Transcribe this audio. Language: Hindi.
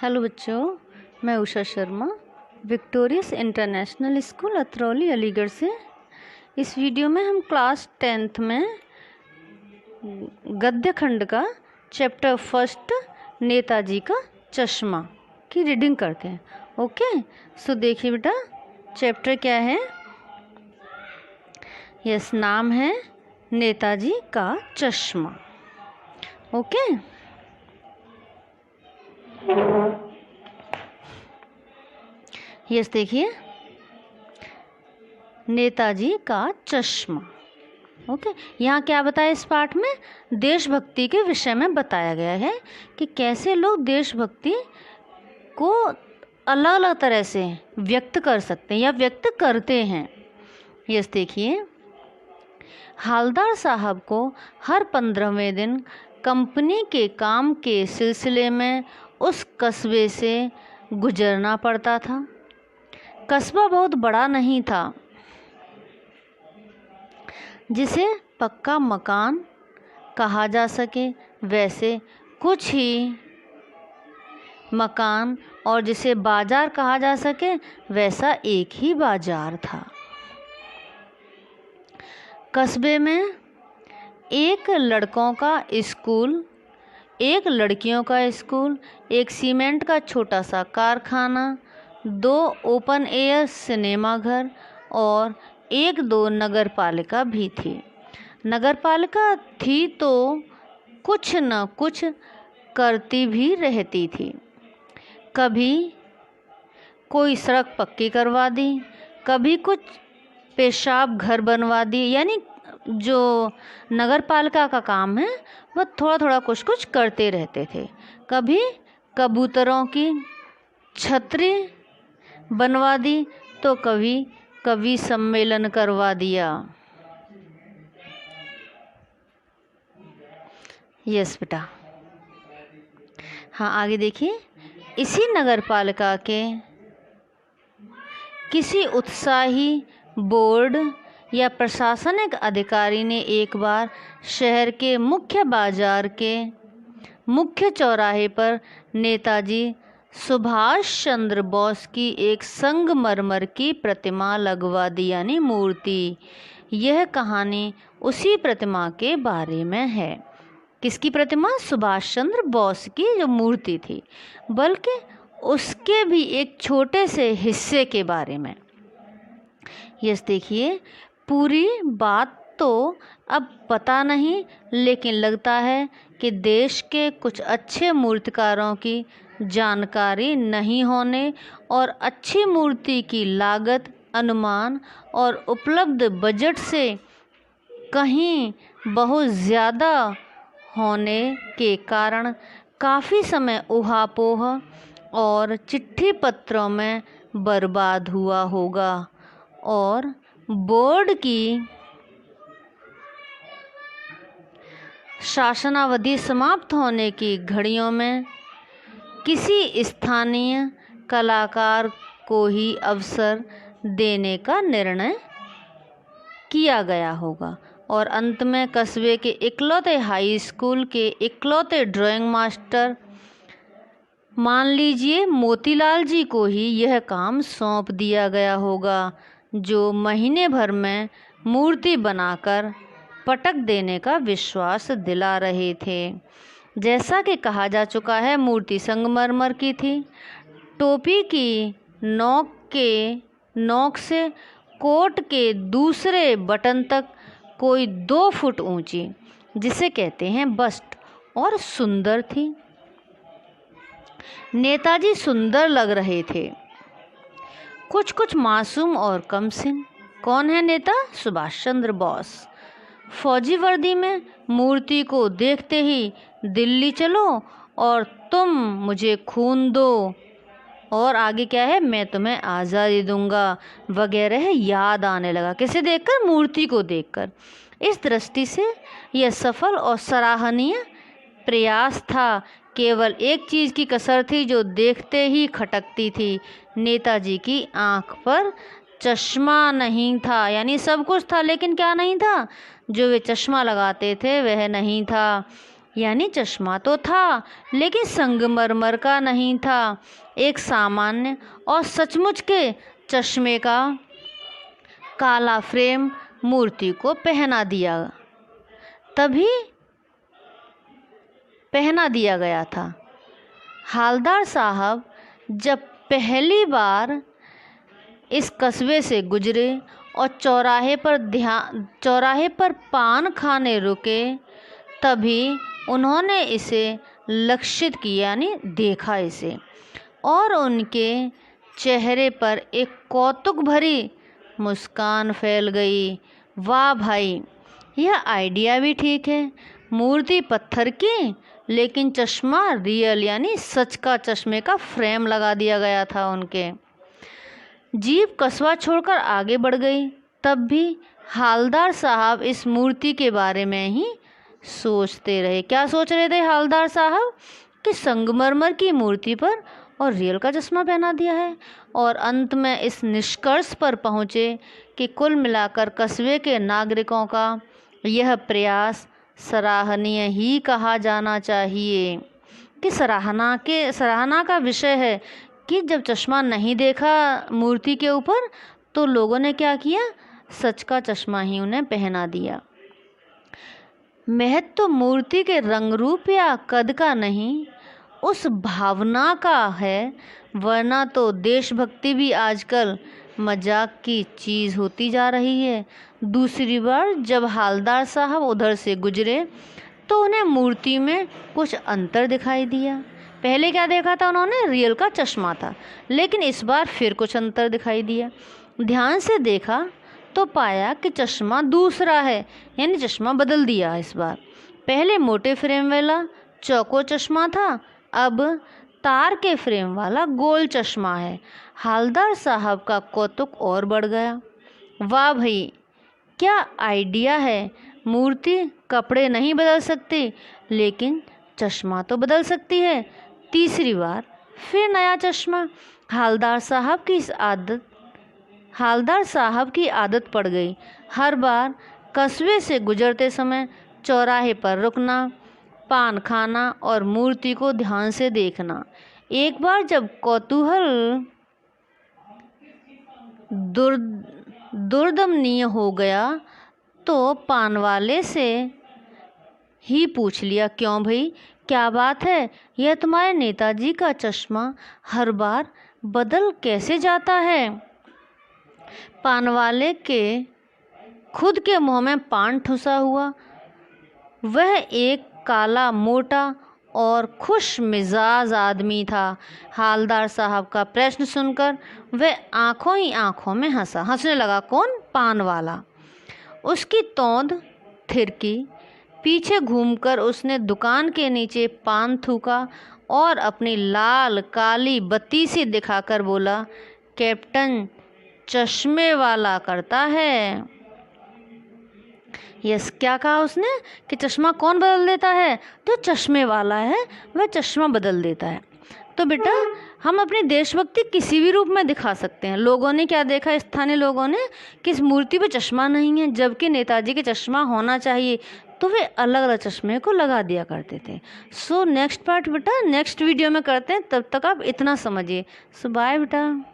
हेलो बच्चों, मैं Usha Sharma victorious international school Atrauli Aligarh से। इस वीडियो में हम क्लास 10th में गद्य खंड का चैप्टर फर्स्ट नेताजी का चश्मा की रीडिंग करते हैं। ओके, सो देखिए बेटा, चैप्टर क्या है। यस, नाम है नेताजी का चश्मा। ओके, यस देखिए, नेताजी का चश्मा। ओके, यहाँ क्या बताया इस पाठ में? देशभक्ति के विषय में बताया गया है कि कैसे लोग देशभक्ति को अलग अलग तरह से व्यक्त कर सकते हैं या व्यक्त करते हैं। यस देखिए, हालदार साहब को हर 15वें दिन कंपनी के काम के सिलसिले में उस कस्बे से गुजरना पड़ता था। कस्बा बहुत बड़ा नहीं था जिसे पक्का मकान कहा जा सके, वैसे कुछ ही मकान, और जिसे बाजार कहा जा सके वैसा एक ही बाजार था। कस्बे में एक लड़कों का स्कूल, एक लड़कियों का स्कूल, एक सीमेंट का छोटा सा कारखाना, 2 ओपन एयर सिनेमा घर और 1-2 नगर पालिका भी थी। नगर पालिका थी तो कुछ न कुछ करती भी रहती थी। कभी कोई सड़क पक्की करवा दी, कभी कुछ पेशाब घर बनवा दी। यानी जो नगर पालिका का काम है वह थोड़ा थोड़ा कुछ कुछ करते रहते थे। कभी कबूतरों की छतरी बनवा दी तो कभी कवि सम्मेलन करवा दिया। यस बेटा, हाँ आगे देखिए। इसी नगर पालिका के किसी उत्साही बोर्ड या प्रशासनिक अधिकारी ने एक बार शहर के मुख्य बाजार के मुख्य चौराहे पर नेताजी सुभाष चंद्र बोस की एक संगमरमर की प्रतिमा लगवा दी, यानी मूर्ति। यह कहानी उसी प्रतिमा के बारे में है। किसकी प्रतिमा? सुभाष चंद्र बोस की जो मूर्ति थी, बल्कि उसके भी एक छोटे से हिस्से के बारे में। यस देखिए, पूरी बात तो अब पता नहीं, लेकिन लगता है कि देश के कुछ अच्छे मूर्तिकारों की जानकारी नहीं होने और अच्छी मूर्ति की लागत, अनुमान और उपलब्ध बजट से कहीं बहुत ज़्यादा होने के कारण काफ़ी समय ऊहापोह और चिट्ठी पत्रों में बर्बाद हुआ होगा, और बोर्ड की शासनावधि समाप्त होने की घड़ियों में किसी स्थानीय कलाकार को ही अवसर देने का निर्णय किया गया होगा, और अंत में कस्बे के इकलौते हाई स्कूल के इकलौते ड्राइंग मास्टर, मान लीजिए मोतीलाल जी को ही यह काम सौंप दिया गया होगा, जो महीने भर में मूर्ति बनाकर पटक देने का विश्वास दिला रहे थे। जैसा कि कहा जा चुका है, मूर्ति संगमरमर की थी। टोपी की नोक से कोट के दूसरे बटन तक कोई 2 फुट ऊंची, जिसे कहते हैं बस्ट, और सुंदर थी। नेताजी सुंदर लग रहे थे, कुछ मासूम और कमसिन। कौन है नेता? सुभाष चंद्र बोस। फौजी वर्दी में मूर्ति को देखते ही दिल्ली चलो और तुम मुझे खून दो, और आगे क्या है, मैं तुम्हें आज़ादी दूंगा वगैरह याद आने लगा। किसे देखकर? मूर्ति को देखकर। इस दृष्टि से यह सफल और सराहनीय प्रयास था। केवल एक चीज़ की कसर थी जो देखते ही खटकती थी, नेताजी की आंख पर चश्मा नहीं था। यानी सब कुछ था, लेकिन क्या नहीं था? जो वे चश्मा लगाते थे वह नहीं था। यानी चश्मा तो था, लेकिन संगमरमर का नहीं था। एक सामान्य और सचमुच के चश्मे का काला फ्रेम मूर्ति को पहना दिया गया था। हालदार साहब जब पहली बार इस कस्बे से गुजरे और चौराहे पर पान खाने रुके, तभी उन्होंने इसे लक्षित किया, यानी देखा इसे, और उनके चेहरे पर एक कौतुक भरी मुस्कान फैल गई। वाह भाई, यह आइडिया भी ठीक है। मूर्ति पत्थर की, लेकिन चश्मा रियल यानी सच का चश्मे का फ्रेम लगा दिया गया था उनके। जीप कस्बा छोड़कर आगे बढ़ गई। तब भी हालदार साहब इस मूर्ति के बारे में ही सोचते रहे। क्या सोच रहे थे हालदार साहब? कि संगमरमर की मूर्ति पर और रियल का चश्मा पहना दिया है, और अंत में इस निष्कर्ष पर पहुँचे कि कुल मिलाकर कस्बे के नागरिकों का यह प्रयास सराहनीय ही कहा जाना चाहिए। कि सराहना का विषय है कि जब चश्मा नहीं देखा मूर्ति के ऊपर, तो लोगों ने क्या किया, सच का चश्मा ही उन्हें पहना दिया। महत्व तो मूर्ति के रंग रूप या कद का नहीं, उस भावना का है, वरना तो देशभक्ति भी आजकल मजाक की चीज़ होती जा रही है। दूसरी बार जब हालदार साहब उधर से गुजरे तो उन्हें मूर्ति में कुछ अंतर दिखाई दिया। पहले क्या देखा था उन्होंने? रियल का चश्मा था, लेकिन इस बार फिर कुछ अंतर दिखाई दिया। ध्यान से देखा तो पाया कि चश्मा दूसरा है, यानी चश्मा बदल दिया इस बार। पहले मोटे फ्रेम वाला चौको चश्मा था, अब तार के फ्रेम वाला गोल चश्मा है। हालदार साहब का कौतुक और बढ़ गया। वाह भाई, क्या आइडिया है। मूर्ति कपड़े नहीं बदल सकती, लेकिन चश्मा तो बदल सकती है। तीसरी बार फिर नया चश्मा। हालदार साहब की आदत पड़ गई हर बार कस्बे से गुजरते समय चौराहे पर रुकना, पान खाना और मूर्ति को ध्यान से देखना। एक बार जब कौतूहल दुर्दमनीय हो गया तो पान वाले से ही पूछ लिया, क्यों भाई, क्या बात है? यह तुम्हारे नेताजी का चश्मा हर बार बदल कैसे जाता है? पान वाले के खुद के मुंह में पान ठुसा हुआ वह एक काला, मोटा और खुश मिजाज आदमी था। हालदार साहब का प्रश्न सुनकर वह आंखों ही आंखों में हंसने लगा। कौन? पान वाला। उसकी तोंद थिरकी। पीछे घूमकर उसने दुकान के नीचे पान थूका और अपनी लाल काली बत्तीसी दिखाकर बोला, कैप्टन चश्मे वाला करता है। यस, क्या कहा उसने? कि चश्मा कौन बदल देता है? जो चश्मे वाला है वह चश्मा बदल देता है। तो बेटा, हम अपनी देशभक्ति किसी भी रूप में दिखा सकते हैं। लोगों ने क्या देखा, स्थानीय लोगों ने, कि इस मूर्ति पे चश्मा नहीं है, जबकि नेताजी के चश्मा होना चाहिए, तो वे अलग अलग चश्मे को लगा दिया करते थे। सो नेक्स्ट पार्ट बेटा नेक्स्ट वीडियो में करते हैं, तब तक आप इतना समझिए। सो बाय बेटा।